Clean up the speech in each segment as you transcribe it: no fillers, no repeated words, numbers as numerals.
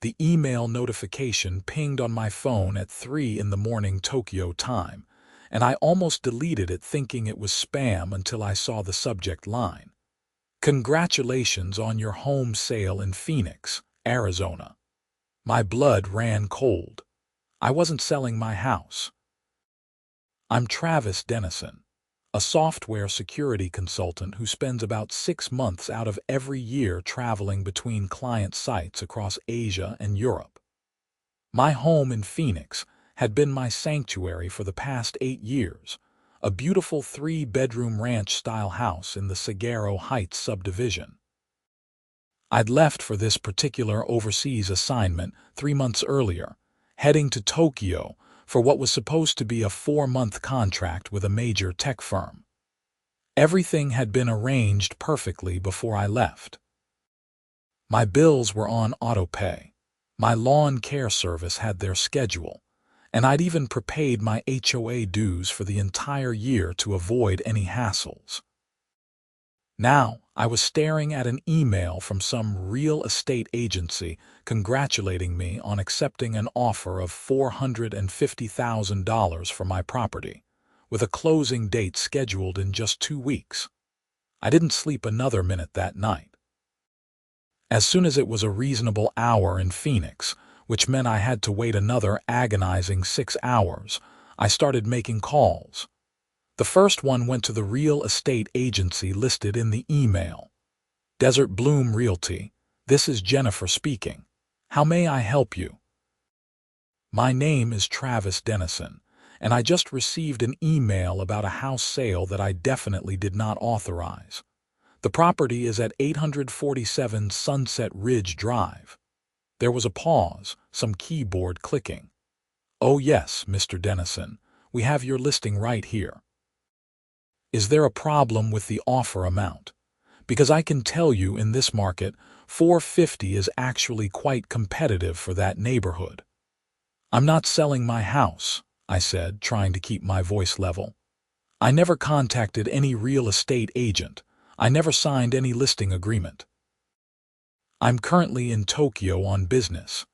The email notification pinged on my phone at 3 in the morning Tokyo time, and I almost deleted it thinking it was spam until I saw the subject line. Congratulations on your home sale in Phoenix, Arizona. My blood ran cold. I wasn't selling my house. I'm Travis Dennison, a software security consultant who spends about 6 months out of every year traveling between client sites across Asia and Europe. My home in Phoenix had been my sanctuary for the past 8 years, a beautiful 3-bedroom ranch-style house in the Saguaro Heights subdivision. I'd left for this particular overseas assignment 3 months earlier, heading to Tokyo for what was supposed to be a 4-month contract with a major tech firm. Everything had been arranged perfectly before I left. My bills were on autopay. My lawn care service had their schedule, and I'd even prepaid my HOA dues for the entire year to avoid any hassles. Now, I was staring at an email from some real estate agency congratulating me on accepting an offer of $450,000 for my property, with a closing date scheduled in just 2 weeks. I didn't sleep another minute that night. As soon as it was a reasonable hour in Phoenix, which meant I had to wait another agonizing 6 hours, I started making calls. The first one went to the real estate agency listed in the email. Desert Bloom Realty, this is Jennifer speaking. How may I help you? My name is Travis Dennison, and I just received an email about a house sale that I definitely did not authorize. The property is at 847 Sunset Ridge Drive. There was a pause, some keyboard clicking. Oh yes, Mr. Dennison, we have your listing right here. Is there a problem with the offer amount? Because I can tell you in this market, $450 is actually quite competitive for that neighborhood. I'm not selling my house, I said, trying to keep my voice level. I never contacted any real estate agent. I never signed any listing agreement. I'm currently in Tokyo on business.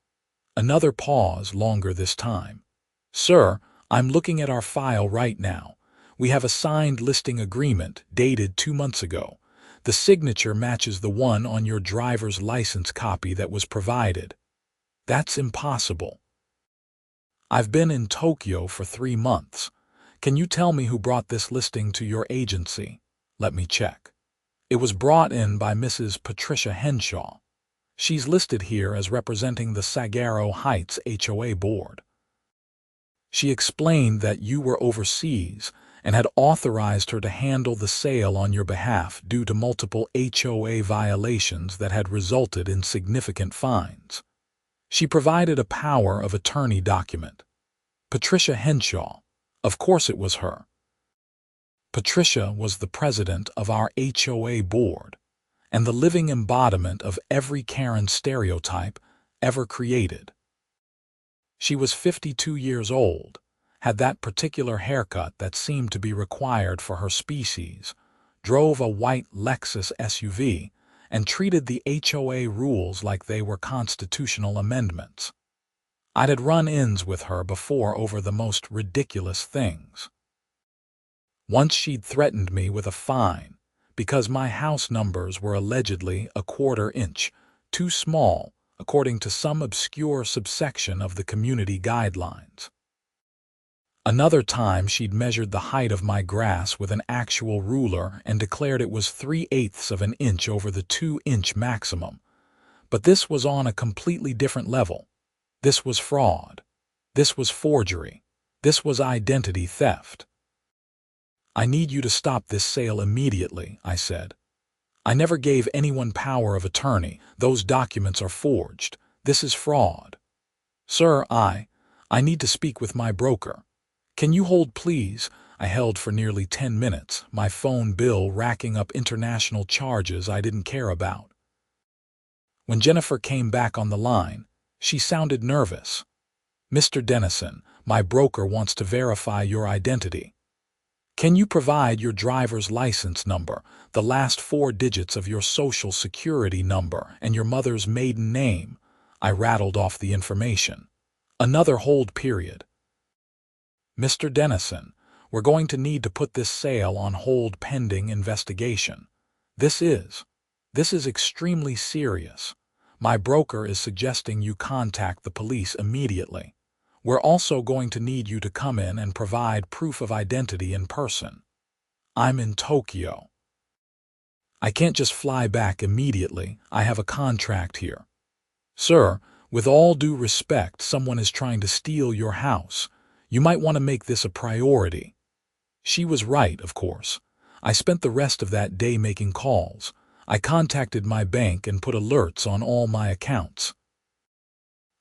Another pause, longer this time. Sir, I'm looking at our file right now. We have a signed listing agreement dated 2 months ago. The signature matches the one on your driver's license copy that was provided. That's impossible. I've been in Tokyo for 3 months. Can you tell me who brought this listing to your agency? Let me check. It was brought in by Mrs. Patricia Henshaw. She's listed here as representing the Saguaro Heights HOA board. She explained that you were overseas and had authorized her to handle the sale on your behalf due to multiple HOA violations that had resulted in significant fines. She provided a power of attorney document. Patricia Henshaw. Of course it was her. Patricia was the president of our HOA board and the living embodiment of every Karen stereotype ever created. She was 52 years old, had that particular haircut that seemed to be required for her species, drove a white Lexus SUV, and treated the HOA rules like they were constitutional amendments. I'd had run-ins with her before over the most ridiculous things. Once she'd threatened me with a fine because my house numbers were allegedly a 1/4 inch too small, according to some obscure subsection of the community guidelines. Another time she'd measured the height of my grass with an actual ruler and declared it was 3/8 of an inch over the 2-inch maximum. But this was on a completely different level. This was fraud. This was forgery. This was identity theft. I need you to stop this sale immediately, I said. I never gave anyone power of attorney. Those documents are forged. This is fraud. Sir, I need to speak with my broker. Can you hold, please? I held for nearly 10 minutes, my phone bill racking up international charges I didn't care about. When Jennifer came back on the line, she sounded nervous. Mr. Dennison, my broker wants to verify your identity. Can you provide your driver's license number, the last 4 digits of your social security number, and your mother's maiden name? I rattled off the information. Another hold period. Mr. Dennison, we're going to need to put this sale on hold pending investigation. This is extremely serious. My broker is suggesting you contact the police immediately. We're also going to need you to come in and provide proof of identity in person. I'm in Tokyo. I can't just fly back immediately. I have a contract here. Sir, with all due respect, someone is trying to steal your house. You might want to make this a priority. She was right, of course. I spent the rest of that day making calls. I contacted my bank and put alerts on all my accounts.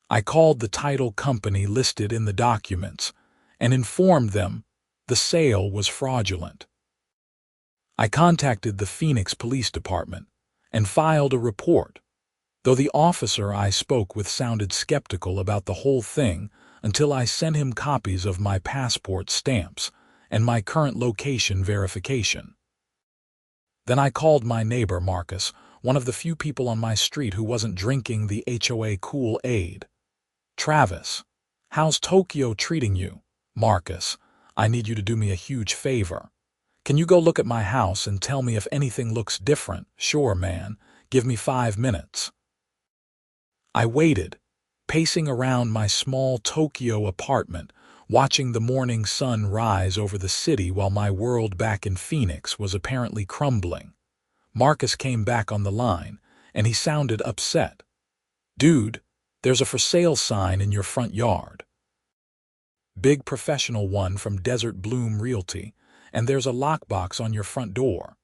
I called the title company listed in the documents and informed them the sale was fraudulent. I contacted the Phoenix Police Department and filed a report, though the officer I spoke with sounded skeptical about the whole thing until I sent him copies of my passport stamps and my current location verification. Then I called my neighbor Marcus, one of the few people on my street who wasn't drinking the HOA Kool-Aid. Travis, how's Tokyo treating you? Marcus, I need you to do me a huge favor. Can you go look at my house and tell me if anything looks different? Sure, man. Give me 5 minutes. I waited, pacing around my small Tokyo apartment, watching the morning sun rise over the city while my world back in Phoenix was apparently crumbling. Marcus came back on the line, and he sounded upset. Dude, there's a for sale sign in your front yard. Big professional one from Desert Bloom Realty, and there's a lockbox on your front door.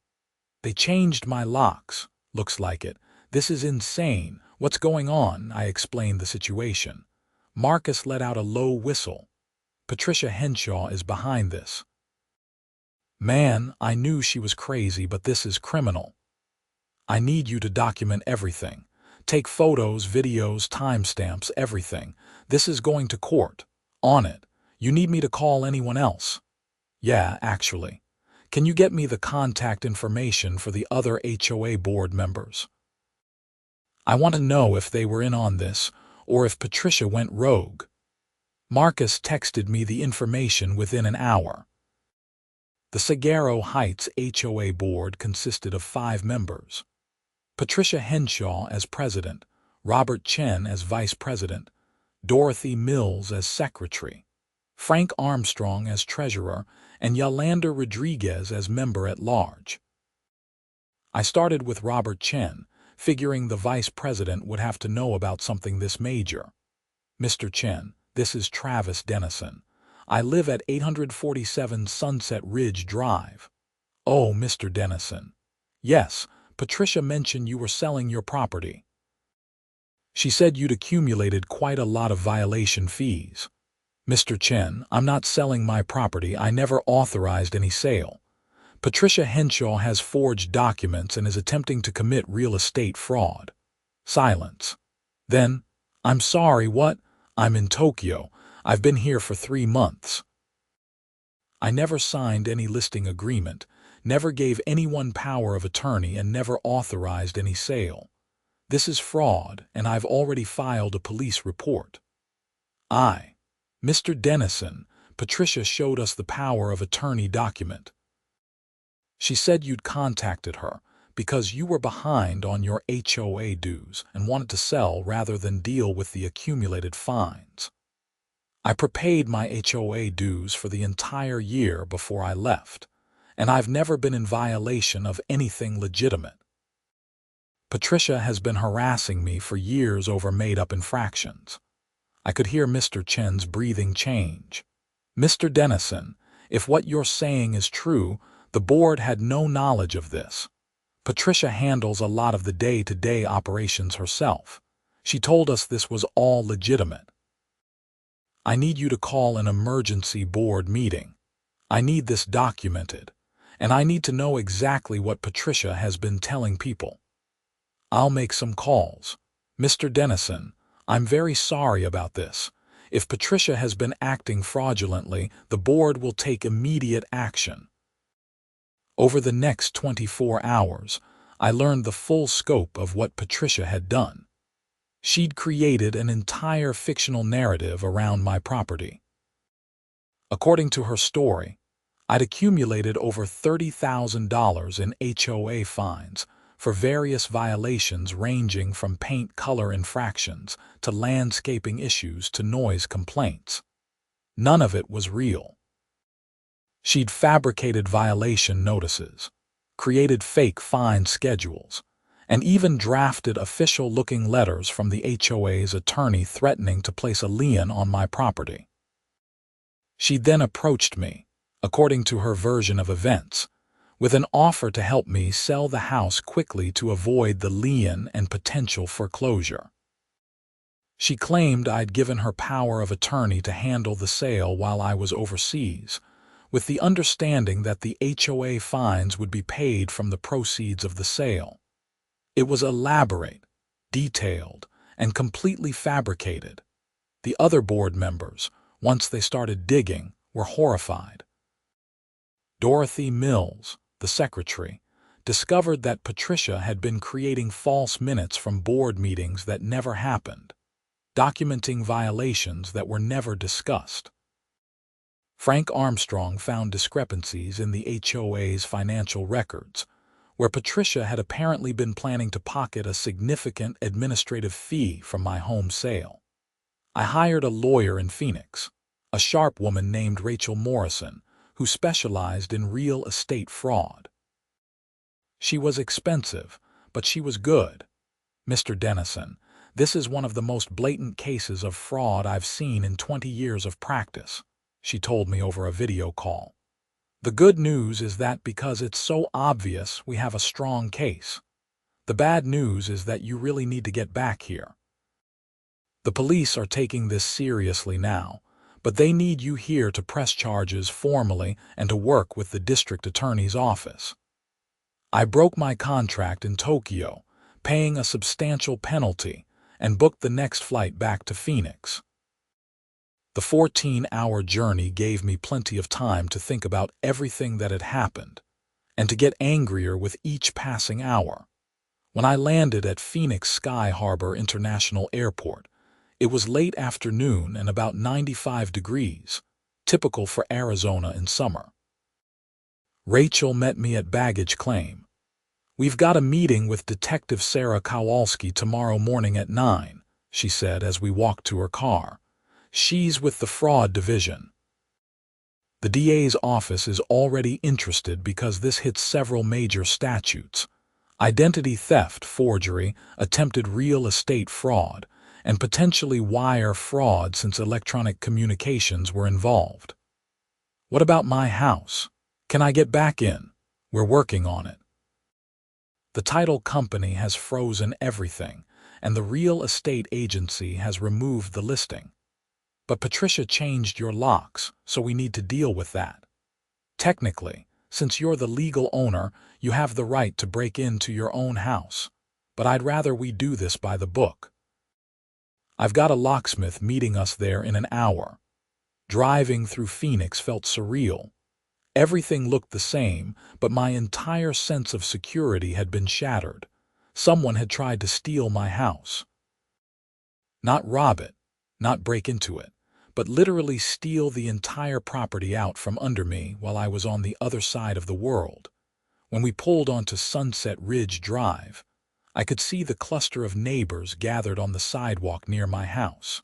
They changed my locks, looks like it. This is insane. What's going on? I explained the situation. Marcus let out a low whistle. Patricia Henshaw is behind this. Man, I knew she was crazy, but this is criminal. I need you to document everything. Take photos, videos, timestamps, everything. This is going to court. On it. You need me to call anyone else? Yeah, actually. Can you get me the contact information for the other HOA board members? I want to know if they were in on this, or if Patricia went rogue. Marcus texted me the information within an hour. The Sagaro Heights HOA board consisted of 5 members. Patricia Henshaw as president, Robert Chen as vice president, Dorothy Mills as secretary, Frank Armstrong as treasurer, and Yolanda Rodriguez as member-at-large. I started with Robert Chen, figuring the vice president would have to know about something this major. Mr. Chen, this is Travis Dennison. I live at 847 Sunset Ridge Drive. Oh, Mr. Dennison. Yes, Patricia mentioned you were selling your property. She said you'd accumulated quite a lot of violation fees. Mr. Chen, I'm not selling my property. I never authorized any sale. Patricia Henshaw has forged documents and is attempting to commit real estate fraud. Silence. Then, I'm sorry, what? I'm in Tokyo. I've been here for 3 months. I never signed any listing agreement, never gave anyone power of attorney, and never authorized any sale. This is fraud, and I've already filed a police report. Mr. Dennison, Patricia showed us the power of attorney document. She said you'd contacted her because you were behind on your HOA dues and wanted to sell rather than deal with the accumulated fines. I prepaid my HOA dues for the entire year before I left, and I've never been in violation of anything legitimate. Patricia has been harassing me for years over made-up infractions. I could hear Mr. Chen's breathing change. Mr. Dennison, if what you're saying is true, the board had no knowledge of this. Patricia handles a lot of the day-to-day operations herself. She told us this was all legitimate. I need you to call an emergency board meeting. I need this documented, and I need to know exactly what Patricia has been telling people. I'll make some calls. Mr. Dennison, I'm very sorry about this. If Patricia has been acting fraudulently, the board will take immediate action. Over the next 24 hours, I learned the full scope of what Patricia had done. She'd created an entire fictional narrative around my property. According to her story, I'd accumulated over $30,000 in HOA fines for various violations ranging from paint color infractions to landscaping issues to noise complaints. None of it was real. She'd fabricated violation notices, created fake fine schedules, and even drafted official-looking letters from the HOA's attorney threatening to place a lien on my property. She then approached me, according to her version of events, with an offer to help me sell the house quickly to avoid the lien and potential foreclosure. She claimed I'd given her power of attorney to handle the sale while I was overseas, with the understanding that the HOA fines would be paid from the proceeds of the sale. It was elaborate, detailed, and completely fabricated. The other board members, once they started digging, were horrified. Dorothy Mills, the secretary, discovered that Patricia had been creating false minutes from board meetings that never happened, documenting violations that were never discussed. Frank Armstrong found discrepancies in the HOA's financial records, where Patricia had apparently been planning to pocket a significant administrative fee from my home sale. I hired a lawyer in Phoenix, a sharp woman named Rachel Morrison, who specialized in real estate fraud. She was expensive, but she was good. "Mr. Dennison, this is one of the most blatant cases of fraud I've seen in 20 years of practice," she told me over a video call. "The good news is that because it's so obvious, we have a strong case. The bad news is that you really need to get back here. The police are taking this seriously now, but they need you here to press charges formally and to work with the district attorney's office." I broke my contract in Tokyo, paying a substantial penalty, and booked the next flight back to Phoenix. The 14-hour journey gave me plenty of time to think about everything that had happened, and to get angrier with each passing hour. When I landed at Phoenix Sky Harbor International Airport, it was late afternoon and about 95 degrees, typical for Arizona in summer. Rachel met me at baggage claim. "We've got a meeting with Detective Sarah Kowalski tomorrow morning at 9, she said as we walked to her car. "She's with the fraud division. The DA's office is already interested because this hits several major statutes: identity theft, forgery, attempted real estate fraud, and potentially wire fraud since electronic communications were involved." "What about my house? Can I get back in? We're working on it." The title company has frozen everything, and the real estate agency has removed the listing. "But Patricia changed your locks, so we need to deal with that. Technically, since you're the legal owner, you have the right to break into your own house, but I'd rather we do this by the book. I've got a locksmith meeting us there in an hour." Driving through Phoenix felt surreal. Everything looked the same, but my entire sense of security had been shattered. Someone had tried to steal my house. Not rob it, not break into it, but literally steal the entire property out from under me while I was on the other side of the world. When we pulled onto Sunset Ridge Drive, I could see the cluster of neighbors gathered on the sidewalk near my house.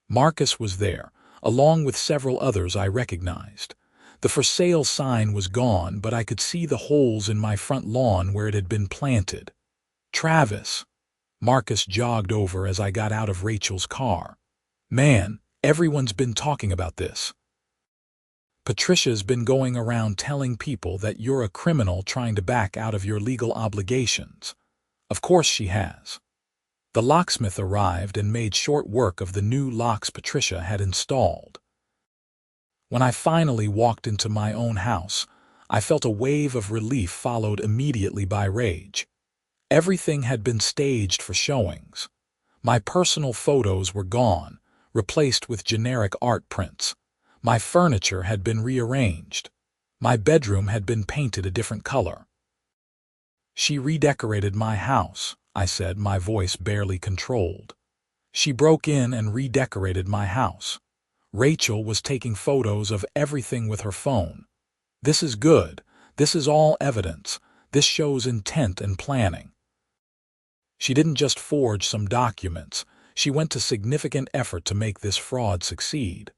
Marcus was there, along with several others I recognized. The for sale sign was gone, but I could see the holes in my front lawn where it had been planted. "Travis," Marcus jogged over as I got out of Rachel's car. "Man, everyone's been talking about this. Patricia's been going around telling people that you're a criminal trying to back out of your legal obligations." Of course she has. The locksmith arrived and made short work of the new locks Patricia had installed. When I finally walked into my own house, I felt a wave of relief followed immediately by rage. Everything had been staged for showings. My personal photos were gone, replaced with generic art prints. My furniture had been rearranged. My bedroom had been painted a different color. She redecorated my house, I said, my voice barely controlled. She broke in and redecorated my house. Rachel was taking photos of everything with her phone. This is good. This is all evidence. This shows intent and planning. She didn't just forge some documents. She went to significant effort to make this fraud succeed.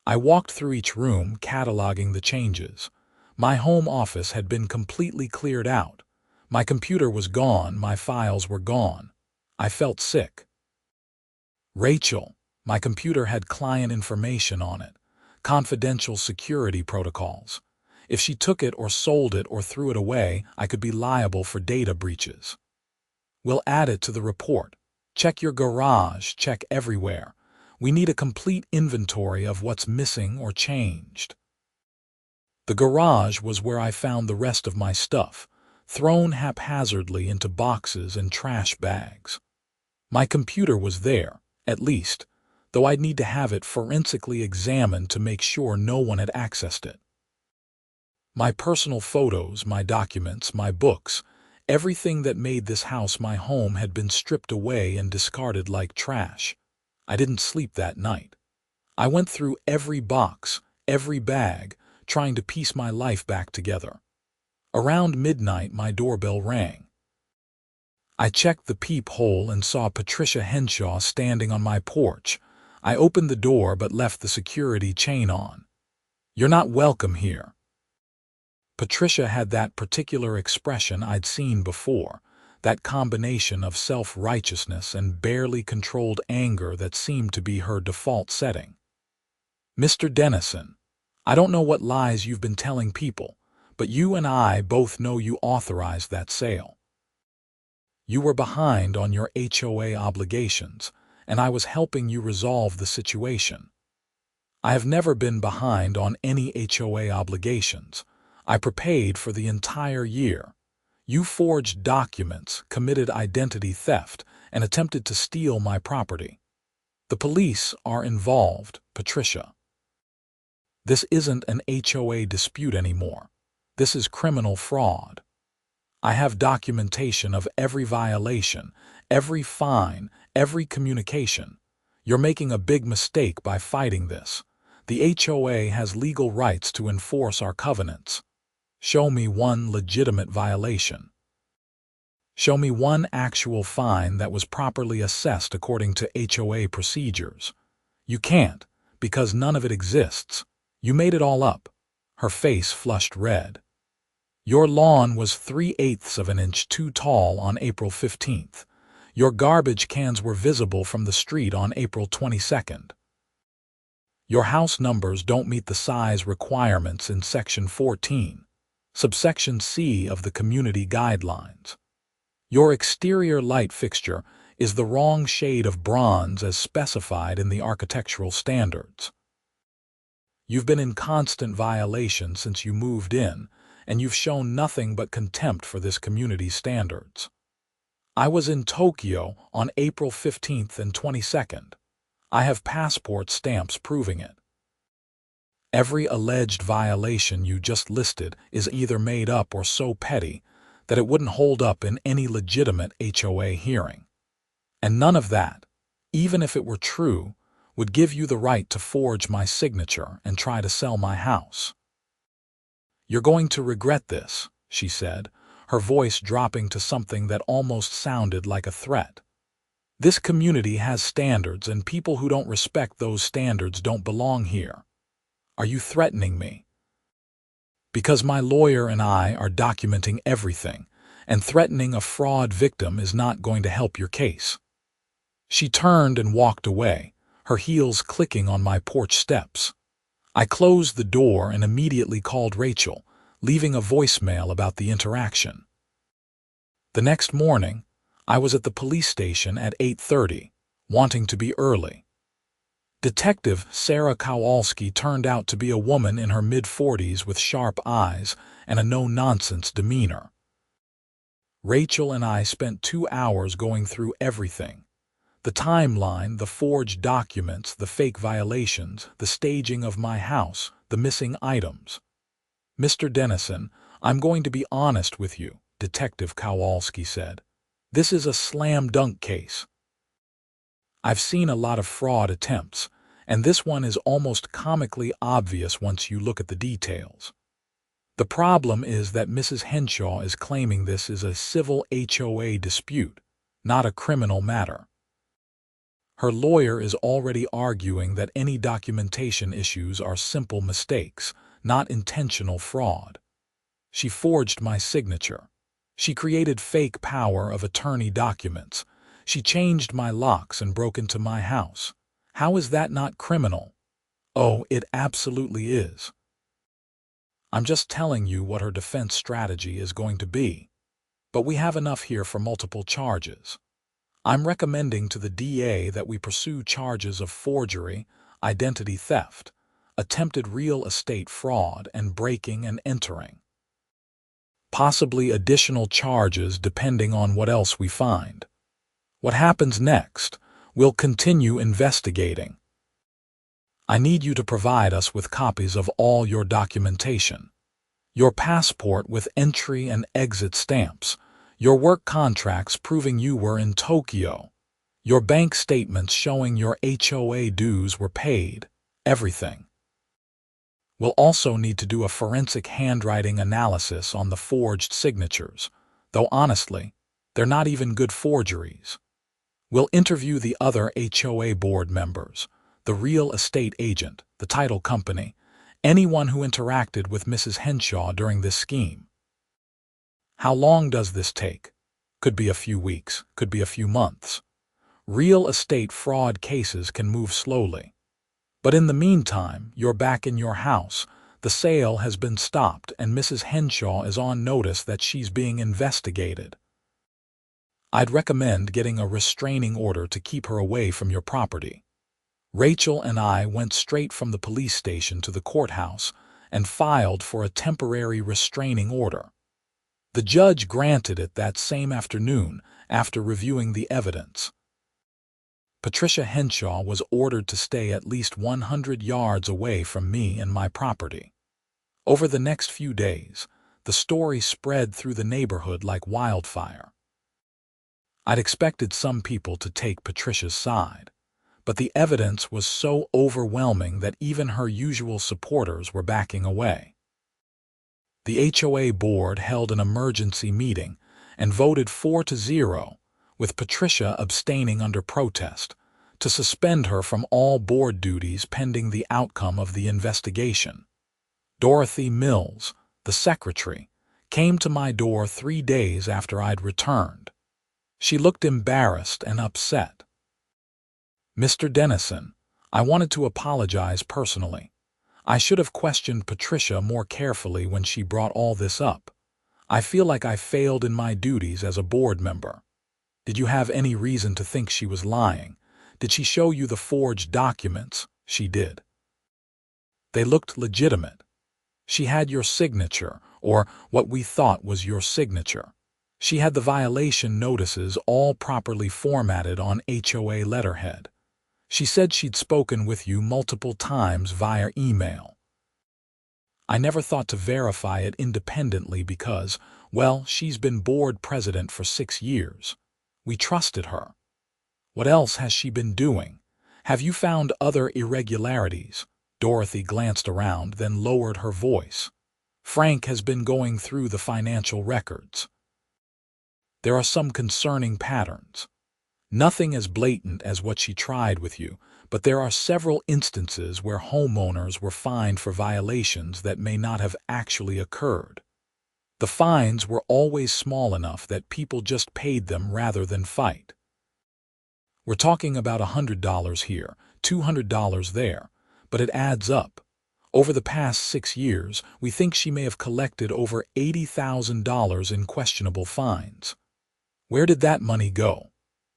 I walked through each room, cataloging the changes. My home office had been completely cleared out. My computer was gone, my files were gone. I felt sick. Rachel, my computer had client information on it, confidential security protocols. If she took it or sold it or threw it away, I could be liable for data breaches. We'll add it to the report. Check your garage, check everywhere. We need a complete inventory of what's missing or changed. The garage was where I found the rest of my stuff, thrown haphazardly into boxes and trash bags. My computer was there, at least, though I'd need to have it forensically examined to make sure no one had accessed it. My personal photos, my documents, my books, everything that made this house my home had been stripped away and discarded like trash. I didn't sleep that night. I went through every box, every bag, trying to piece my life back together. Around midnight, my doorbell rang. I checked the peephole and saw Patricia Henshaw standing on my porch. I opened the door but left the security chain on. "You're not welcome here." Patricia had that particular expression I'd seen before, that combination of self-righteousness and barely controlled anger that seemed to be her default setting. "Mr. Dennison, I don't know what lies you've been telling people, but you and I both know you authorized that sale. You were behind on your HOA obligations, and I was helping you resolve the situation. I have never been behind on any HOA obligations. I prepaid for the entire year. You forged documents, committed identity theft, and attempted to steal my property. The police are involved, Patricia. This isn't an HOA dispute anymore. This is criminal fraud. I have documentation of every violation, every fine, every communication. You're making a big mistake by fighting this. The HOA has legal rights to enforce our covenants. Show me one legitimate violation. Show me one actual fine that was properly assessed according to HOA procedures. You can't, because none of it exists. You made it all up." Her face flushed red. "Your lawn was 3/8 of an inch too tall on April 15th. Your garbage cans were visible from the street on April 22nd. Your house numbers don't meet the size requirements in Section 14, subsection C of the Community Guidelines. Your exterior light fixture is the wrong shade of bronze as specified in the architectural standards. You've been in constant violation since you moved in, and you've shown nothing but contempt for this community's standards. I was in Tokyo on April 15th and 22nd. I have passport stamps proving it. Every alleged violation you just listed is either made up or so petty that it wouldn't hold up in any legitimate HOA hearing. And none of that, even if it were true, would give you the right to forge my signature and try to sell my house. You're going to regret this," she said, her voice dropping to something that almost sounded like a threat. "This community has standards, and people who don't respect those standards don't belong here. Are you threatening me?" "Because my lawyer and I are documenting everything, and threatening a fraud victim is not going to help your case." She turned and walked away, her heels clicking on my porch steps. I closed the door and immediately called Rachel, leaving a voicemail about the interaction. The next morning, I was at the police station at 8:30, wanting to be early. Detective Sarah Kowalski turned out to be a woman in her mid-40s with sharp eyes and a no-nonsense demeanor. Rachel and I spent 2 hours going through everything. The timeline, the forged documents, the fake violations, the staging of my house, the missing items. "Mr. Dennison, I'm going to be honest with you," Detective Kowalski said. This is a slam dunk case. I've seen a lot of fraud attempts, and this one is almost comically obvious once you look at the details. The problem is that Mrs. Henshaw is claiming this is a civil HOA dispute, not a criminal matter. Her lawyer is already arguing that any documentation issues are simple mistakes, not intentional fraud. She forged my signature. She created fake power of attorney documents. She changed my locks and broke into my house. How is that not criminal? Oh, it absolutely is. I'm just telling you what her defense strategy is going to be. But we have enough here for multiple charges. I'm recommending to the DA that we pursue charges of forgery, identity theft, attempted real estate fraud, and breaking and entering. Possibly additional charges depending on what else we find. What happens next? We'll continue investigating. I need you to provide us with copies of all your documentation. Your passport with entry and exit stamps, your work contracts proving you were in Tokyo, your bank statements showing your HOA dues were paid, everything. We'll also need to do a forensic handwriting analysis on the forged signatures, though honestly, they're not even good forgeries. We'll interview the other HOA board members, the real estate agent, the title company, anyone who interacted with Mrs. Henshaw during this scheme. How long does this take? Could be a few weeks, could be a few months. Real estate fraud cases can move slowly. But in the meantime, you're back in your house, the sale has been stopped, and Mrs. Henshaw is on notice that she's being investigated. I'd recommend getting a restraining order to keep her away from your property. Rachel and I went straight from the police station to the courthouse and filed for a temporary restraining order. The judge granted it that same afternoon after reviewing the evidence. Patricia Henshaw was ordered to stay at least 100 yards away from me and my property. Over the next few days, the story spread through the neighborhood like wildfire. I'd expected some people to take Patricia's side, but the evidence was so overwhelming that even her usual supporters were backing away. The HOA board held an emergency meeting and voted 4-0, with Patricia abstaining under protest, to suspend her from all board duties pending the outcome of the investigation. Dorothy Mills, the secretary, came to my door 3 days after I'd returned. She looked embarrassed and upset. "Mr. Dennison, I wanted to apologize personally. I should have questioned Patricia more carefully when she brought all this up. I feel like I failed in my duties as a board member. Did you have any reason to think she was lying? Did she show you the forged documents?" "She did. They looked legitimate. She had your signature, or what we thought was your signature. She had the violation notices all properly formatted on HOA letterhead. She said she'd spoken with you multiple times via email. I never thought to verify it independently because, well, she's been board president for 6 years. We trusted her. What else has she been doing? Have you found other irregularities?" Dorothy glanced around, then lowered her voice. "Frank has been going through the financial records. There are some concerning patterns. Nothing as blatant as what she tried with you, but there are several instances where homeowners were fined for violations that may not have actually occurred. The fines were always small enough that people just paid them rather than fight. We're talking about $100 here, $200 there, but it adds up. Over the past 6 years, we think she may have collected over $80,000 in questionable fines. Where did that money go?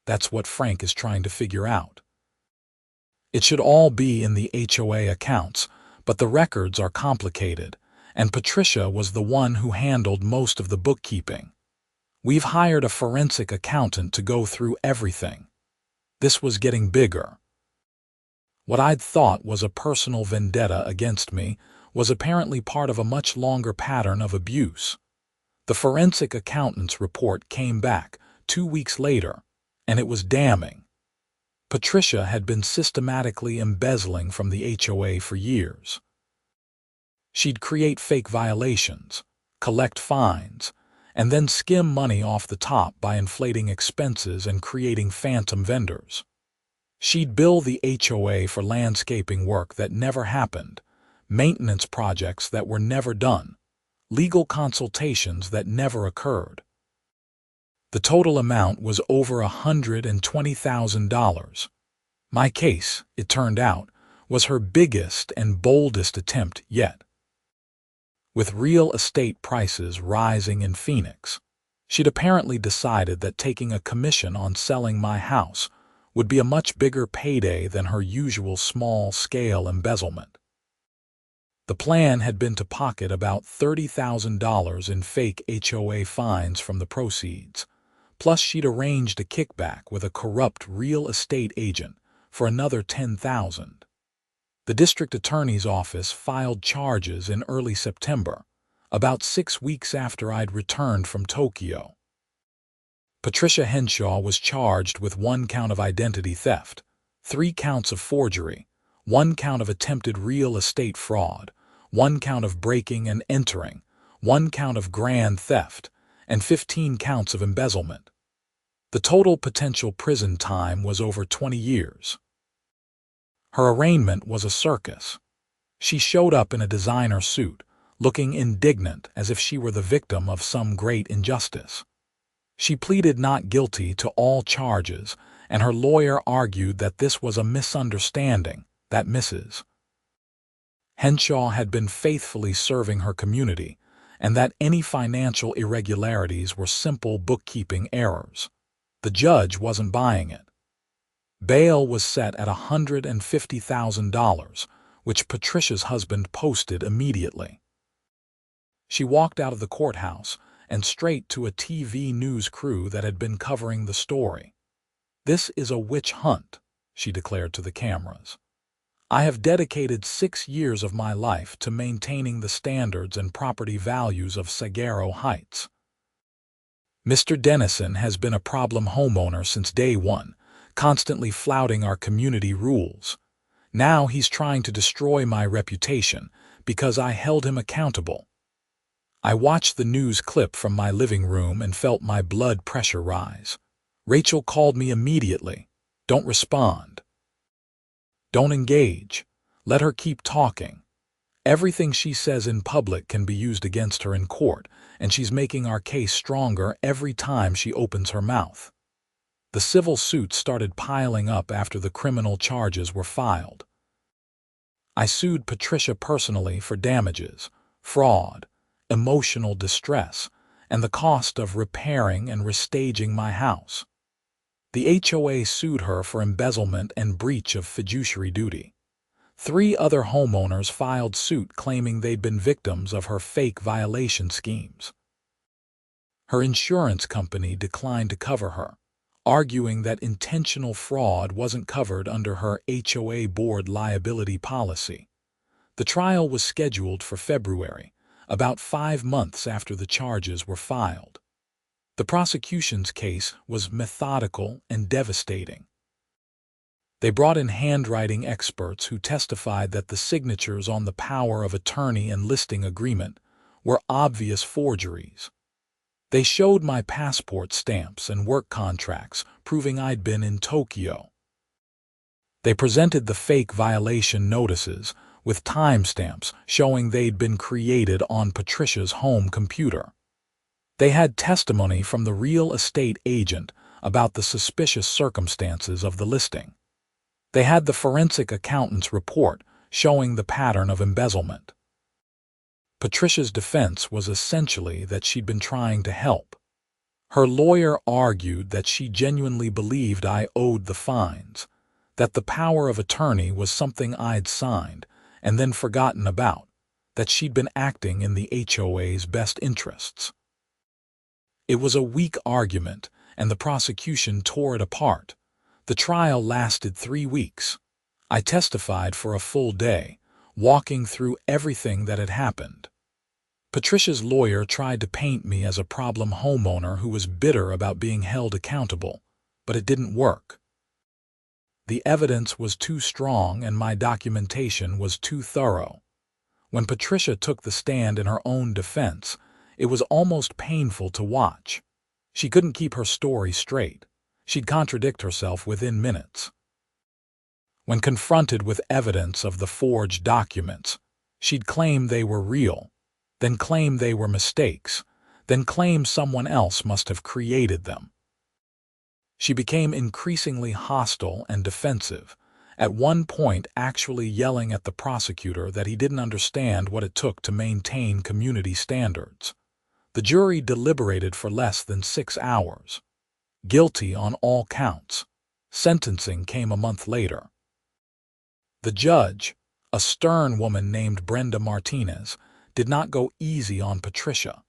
That's what Frank is trying to figure out. It should all be in the HOA accounts, but the records are complicated, and Patricia was the one who handled most of the bookkeeping. We've hired a forensic accountant to go through everything. This was getting bigger. What I'd thought was a personal vendetta against me was apparently part of a much longer pattern of abuse. The forensic accountant's report came back 2 weeks later, and it was damning. Patricia had been systematically embezzling from the HOA for years. She'd create fake violations, collect fines, and then skim money off the top by inflating expenses and creating phantom vendors. She'd bill the HOA for landscaping work that never happened, maintenance projects that were never done, legal consultations that never occurred. The total amount was over $120,000. My case, it turned out, was her biggest and boldest attempt yet. With real estate prices rising in Phoenix, she'd apparently decided that taking a commission on selling my house would be a much bigger payday than her usual small-scale embezzlement. The plan had been to pocket about $30,000 in fake HOA fines from the proceeds, plus she'd arranged a kickback with a corrupt real estate agent for another $10,000. The district attorney's office filed charges in early September, about 6 weeks after I'd returned from Tokyo. Patricia Henshaw was charged with 1 count of identity theft, 3 counts of forgery, 1 count of attempted real estate fraud, 1 count of breaking and entering, 1 count of grand theft, and 15 counts of embezzlement. The total potential prison time was over 20 years. Her arraignment was a circus. She showed up in a designer suit, looking indignant as if she were the victim of some great injustice. She pleaded not guilty to all charges, and her lawyer argued that this was a misunderstanding, that Mrs. Henshaw had been faithfully serving her community, and that any financial irregularities were simple bookkeeping errors. The judge wasn't buying it. Bail was set at $150,000, which Patricia's husband posted immediately. She walked out of the courthouse and straight to a TV news crew that had been covering the story. "This is a witch hunt," she declared to the cameras. "I have dedicated 6 years of my life to maintaining the standards and property values of Sagaro Heights. Mr. Dennison has been a problem homeowner since day one, constantly flouting our community rules. Now he's trying to destroy my reputation because I held him accountable." I watched the news clip from my living room and felt my blood pressure rise. Rachel called me immediately. "Don't respond. Don't engage. Let her keep talking. Everything she says in public can be used against her in court, and she's making our case stronger every time she opens her mouth." The civil suits started piling up after the criminal charges were filed. I sued Patricia personally for damages, fraud, emotional distress, and the cost of repairing and restaging my house. The HOA sued her for embezzlement and breach of fiduciary duty. 3 other homeowners filed suit claiming they'd been victims of her fake violation schemes. Her insurance company declined to cover her, arguing that intentional fraud wasn't covered under her HOA board liability policy. The trial was scheduled for February, about 5 months after the charges were filed. The prosecution's case was methodical and devastating. They brought in handwriting experts who testified that the signatures on the power of attorney and listing agreement were obvious forgeries. They showed my passport stamps and work contracts proving I'd been in Tokyo. They presented the fake violation notices with timestamps showing they'd been created on Patricia's home computer. They had testimony from the real estate agent about the suspicious circumstances of the listing. They had the forensic accountant's report showing the pattern of embezzlement. Patricia's defense was essentially that she'd been trying to help. Her lawyer argued that she genuinely believed I owed the fines, that the power of attorney was something I'd signed and then forgotten about, that she'd been acting in the HOA's best interests. It was a weak argument, and the prosecution tore it apart. The trial lasted 3 weeks. I testified for a full day, walking through everything that had happened. Patricia's lawyer tried to paint me as a problem homeowner who was bitter about being held accountable, but it didn't work. The evidence was too strong and my documentation was too thorough. When Patricia took the stand in her own defense, it was almost painful to watch. She couldn't keep her story straight. She'd contradict herself within minutes. When confronted with evidence of the forged documents, she'd claim they were real, then claim they were mistakes, then claim someone else must have created them. She became increasingly hostile and defensive, at one point actually yelling at the prosecutor that he didn't understand what it took to maintain community standards. The jury deliberated for less than 6 hours. Guilty on all counts. Sentencing came a month later. The judge, a stern woman named Brenda Martinez, did not go easy on Patricia.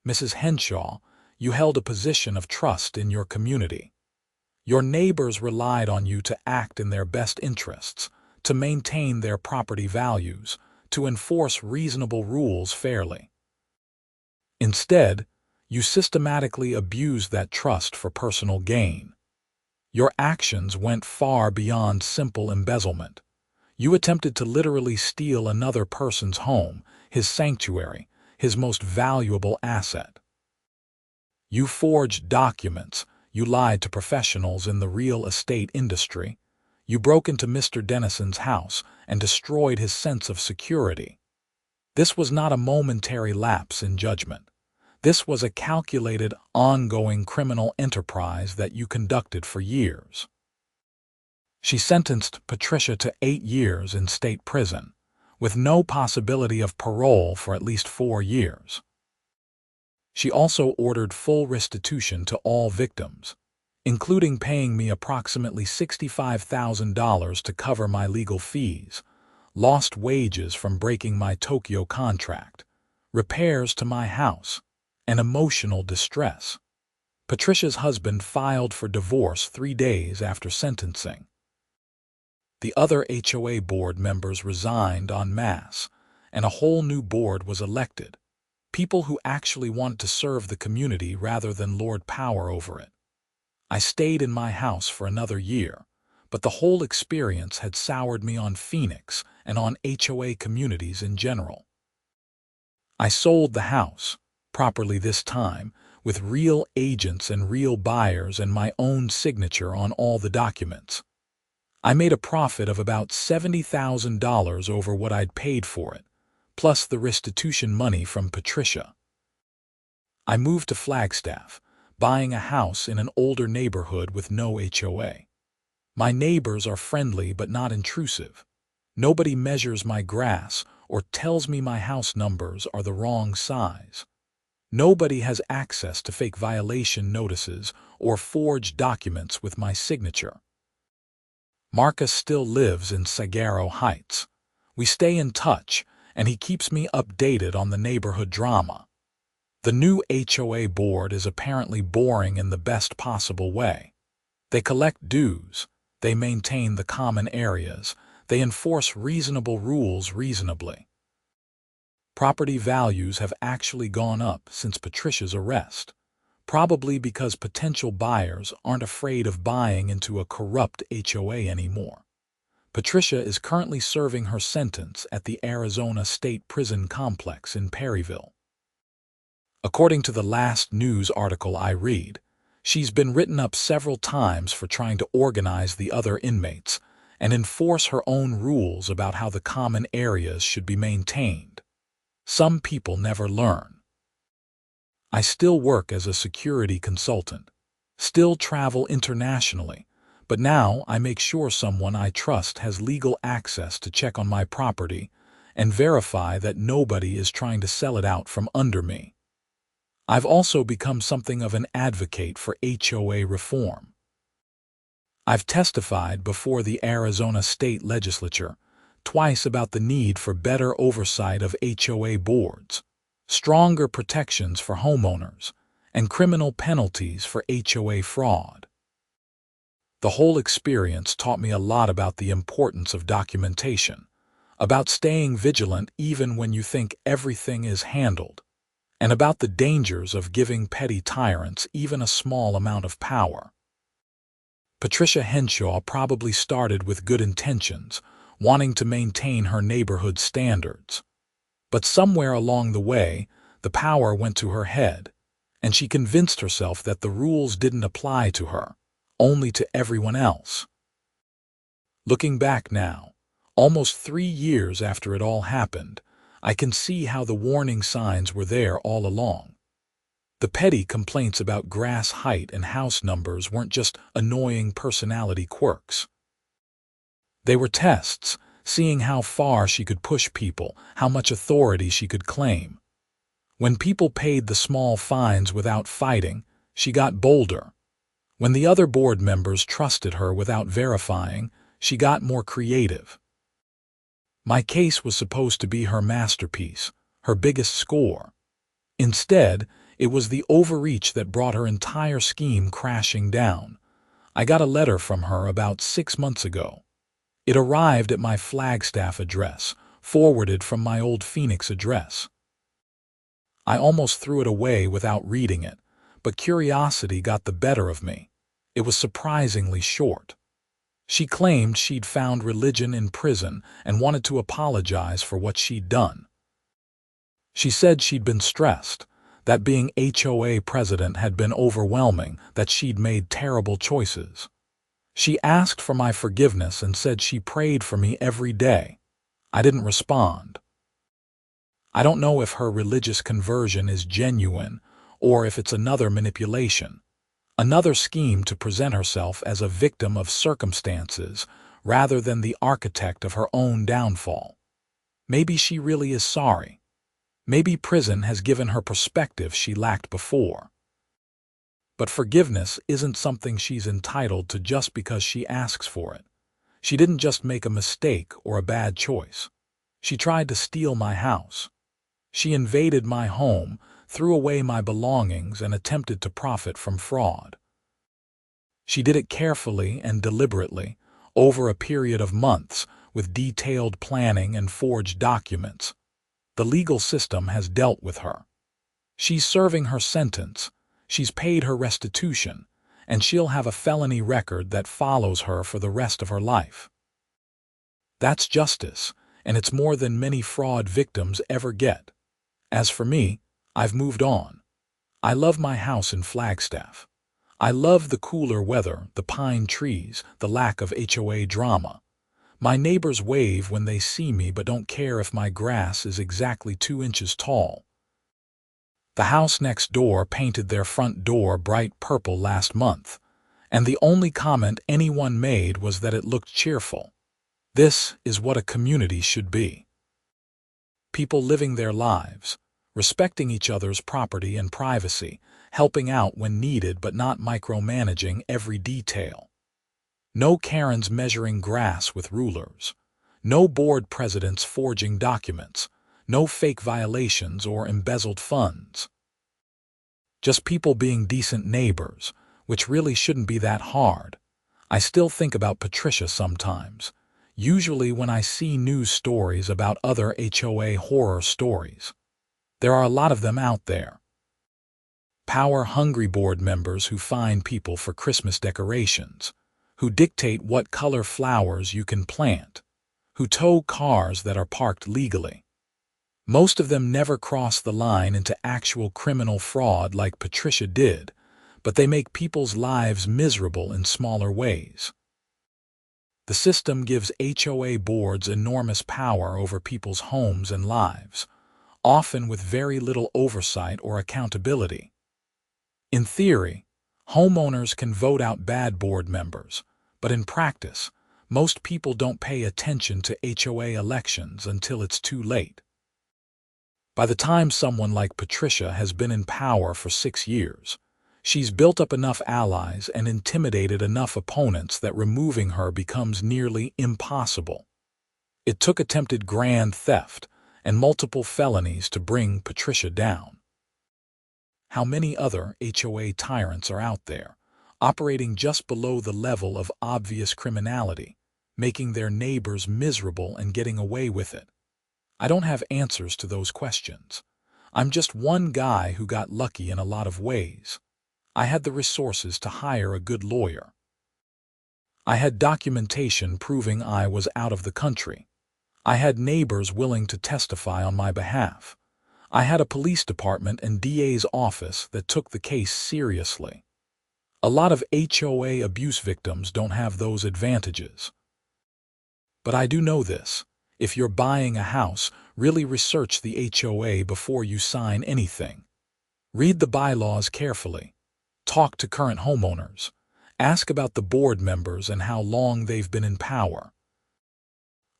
"Mrs. Henshaw, you held a position of trust in your community. Your neighbors relied on you to act in their best interests, to maintain their property values, to enforce reasonable rules fairly. Instead, you systematically abused that trust for personal gain. Your actions went far beyond simple embezzlement. You attempted to literally steal another person's home, his sanctuary, his most valuable asset. You forged documents, you lied to professionals in the real estate industry, you broke into Mr. Dennison's house and destroyed his sense of security. This was not a momentary lapse in judgment. This was a calculated, ongoing criminal enterprise that you conducted for years." She sentenced Patricia to 8 years in state prison, with no possibility of parole for at least 4 years. She also ordered full restitution to all victims, including paying me approximately $65,000 to cover my legal fees, lost wages from breaking my Tokyo contract, repairs to my house, and emotional distress. Patricia's husband filed for divorce 3 days after sentencing. The other HOA board members resigned en masse, and a whole new board was elected. People who actually wanted to serve the community rather than lord power over it. I stayed in my house for another year, but the whole experience had soured me on Phoenix and on HOA communities in general. I sold the house, properly this time, with real agents and real buyers and my own signature on all the documents. I made a profit of about $70,000 over what I'd paid for it, plus the restitution money from Patricia. I moved to Flagstaff, buying a house in an older neighborhood with no HOA. My neighbors are friendly but not intrusive. Nobody measures my grass or tells me my house numbers are the wrong size. Nobody has access to fake violation notices or forged documents with my signature. Marcus still lives in Sagaro Heights. We stay in touch, and he keeps me updated on the neighborhood drama. The new HOA board is apparently boring in the best possible way. They collect dues, they maintain the common areas, they enforce reasonable rules reasonably. Property values have actually gone up since Patricia's arrest, probably because potential buyers aren't afraid of buying into a corrupt HOA anymore. Patricia is currently serving her sentence at the Arizona State Prison Complex in Perryville. According to the last news article I read, she's been written up several times for trying to organize the other inmates and enforce her own rules about how the common areas should be maintained. Some people never learn. I still work as a security consultant, still travel internationally, but now I make sure someone I trust has legal access to check on my property and verify that nobody is trying to sell it out from under me. I've also become something of an advocate for HOA reform. I've testified before the Arizona State Legislature twice about the need for better oversight of HOA boards, stronger protections for homeowners, and criminal penalties for HOA fraud. The whole experience taught me a lot about the importance of documentation, about staying vigilant even when you think everything is handled, and about the dangers of giving petty tyrants even a small amount of power. Patricia Henshaw probably started with good intentions, wanting to maintain her neighborhood standards. But somewhere along the way, the power went to her head, and she convinced herself that the rules didn't apply to her, only to everyone else. Looking back now, almost 3 years after it all happened, I can see how the warning signs were there all along. The petty complaints about grass height and house numbers weren't just annoying personality quirks. They were tests, seeing how far she could push people, how much authority she could claim. When people paid the small fines without fighting, she got bolder. When the other board members trusted her without verifying, she got more creative. My case was supposed to be her masterpiece, her biggest score. Instead, it was the overreach that brought her entire scheme crashing down. I got a letter from her about 6 months ago. It arrived at my Flagstaff address, forwarded from my old Phoenix address. I almost threw it away without reading it, but curiosity got the better of me. It was surprisingly short. She claimed she'd found religion in prison and wanted to apologize for what she'd done. She said she'd been stressed, that being HOA president had been overwhelming, that she'd made terrible choices. She asked for my forgiveness and said she prayed for me every day. I didn't respond. I don't know if her religious conversion is genuine or if it's another manipulation, another scheme to present herself as a victim of circumstances rather than the architect of her own downfall. Maybe she really is sorry. Maybe prison has given her perspective she lacked before. But forgiveness isn't something she's entitled to just because she asks for it. She didn't just make a mistake or a bad choice. She tried to steal my house. She invaded my home, threw away my belongings, and attempted to profit from fraud. She did it carefully and deliberately, over a period of months, with detailed planning and forged documents. The legal system has dealt with her. She's serving her sentence, she's paid her restitution, and she'll have a felony record that follows her for the rest of her life. That's justice, and it's more than many fraud victims ever get. As for me, I've moved on. I love my house in Flagstaff. I love the cooler weather, the pine trees, the lack of HOA drama. My neighbors wave when they see me but don't care if my grass is exactly 2 inches tall. The house next door painted their front door bright purple last month, and the only comment anyone made was that it looked cheerful. This is what a community should be. People living their lives, respecting each other's property and privacy, helping out when needed but not micromanaging every detail. No Karens measuring grass with rulers. No board presidents forging documents. No fake violations or embezzled funds. Just people being decent neighbors, which really shouldn't be that hard. I still think about Patricia sometimes, usually when I see news stories about other HOA horror stories. There are a lot of them out there. Power-hungry board members who fine people for Christmas decorations, who dictate what color flowers you can plant, who tow cars that are parked legally. Most of them never cross the line into actual criminal fraud like Patricia did, but they make people's lives miserable in smaller ways. The system gives HOA boards enormous power over people's homes and lives, often with very little oversight or accountability. In theory, homeowners can vote out bad board members, but in practice, most people don't pay attention to HOA elections until it's too late. By the time someone like Patricia has been in power for 6 years, she's built up enough allies and intimidated enough opponents that removing her becomes nearly impossible. It took attempted grand theft and multiple felonies to bring Patricia down. How many other HOA tyrants are out there, operating just below the level of obvious criminality, making their neighbors miserable and getting away with it? I don't have answers to those questions. I'm just one guy who got lucky in a lot of ways. I had the resources to hire a good lawyer. I had documentation proving I was out of the country. I had neighbors willing to testify on my behalf. I had a police department and DA's office that took the case seriously. A lot of HOA abuse victims don't have those advantages. But I do know this. If you're buying a house, really research the HOA before you sign anything. Read the bylaws carefully. Talk to current homeowners. Ask about the board members and how long they've been in power.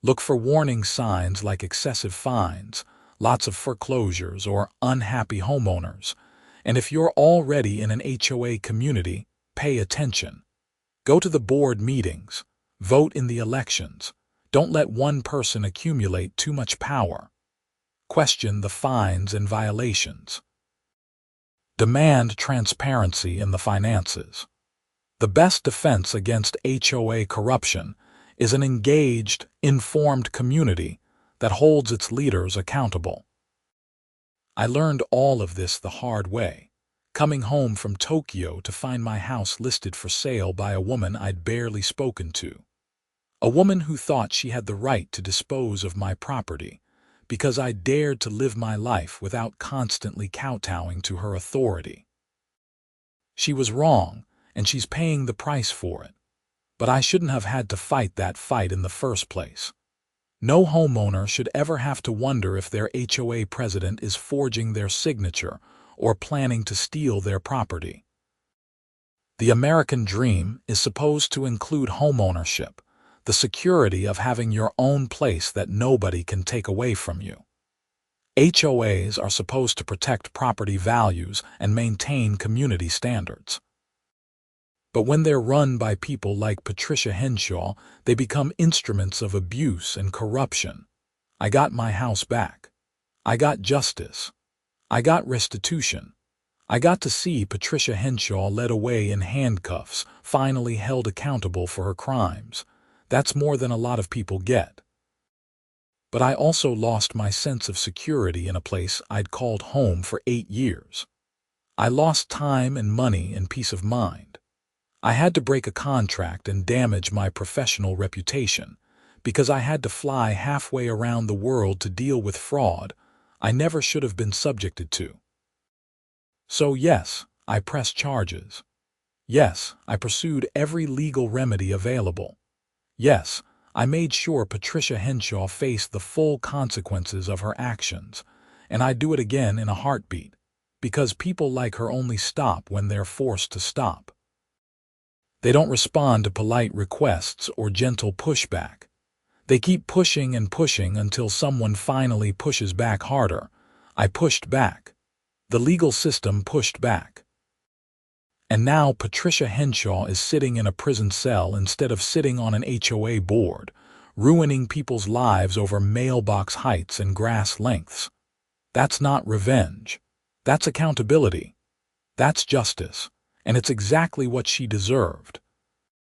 Look for warning signs like excessive fines, lots of foreclosures, or unhappy homeowners. And if you're already in an HOA community, pay attention. Go to the board meetings. Vote in the elections. Don't let one person accumulate too much power. Question the fines and violations. Demand transparency in the finances. The best defense against HOA corruption is an engaged, informed community that holds its leaders accountable. I learned all of this the hard way, coming home from Tokyo to find my house listed for sale by a woman I'd barely spoken to. A woman who thought she had the right to dispose of my property because I dared to live my life without constantly kowtowing to her authority. She was wrong, and she's paying the price for it. But I shouldn't have had to fight that fight in the first place. No homeowner should ever have to wonder if their HOA president is forging their signature or planning to steal their property. The American dream is supposed to include homeownership, the security of having your own place that nobody can take away from you. HOAs are supposed to protect property values and maintain community standards. But when they're run by people like Patricia Henshaw, they become instruments of abuse and corruption. I got my house back. I got justice. I got restitution. I got to see Patricia Henshaw led away in handcuffs, finally held accountable for her crimes. That's more than a lot of people get. But I also lost my sense of security in a place I'd called home for 8 years. I lost time and money and peace of mind. I had to break a contract and damage my professional reputation because I had to fly halfway around the world to deal with fraud I never should have been subjected to. So yes, I pressed charges. Yes, I pursued every legal remedy available. Yes, I made sure Patricia Henshaw faced the full consequences of her actions, and I'd do it again in a heartbeat, because people like her only stop when they're forced to stop. They don't respond to polite requests or gentle pushback. They keep pushing and pushing until someone finally pushes back harder. I pushed back. The legal system pushed back. And now Patricia Henshaw is sitting in a prison cell instead of sitting on an HOA board, ruining people's lives over mailbox heights and grass lengths. That's not revenge. That's accountability. That's justice. And it's exactly what she deserved.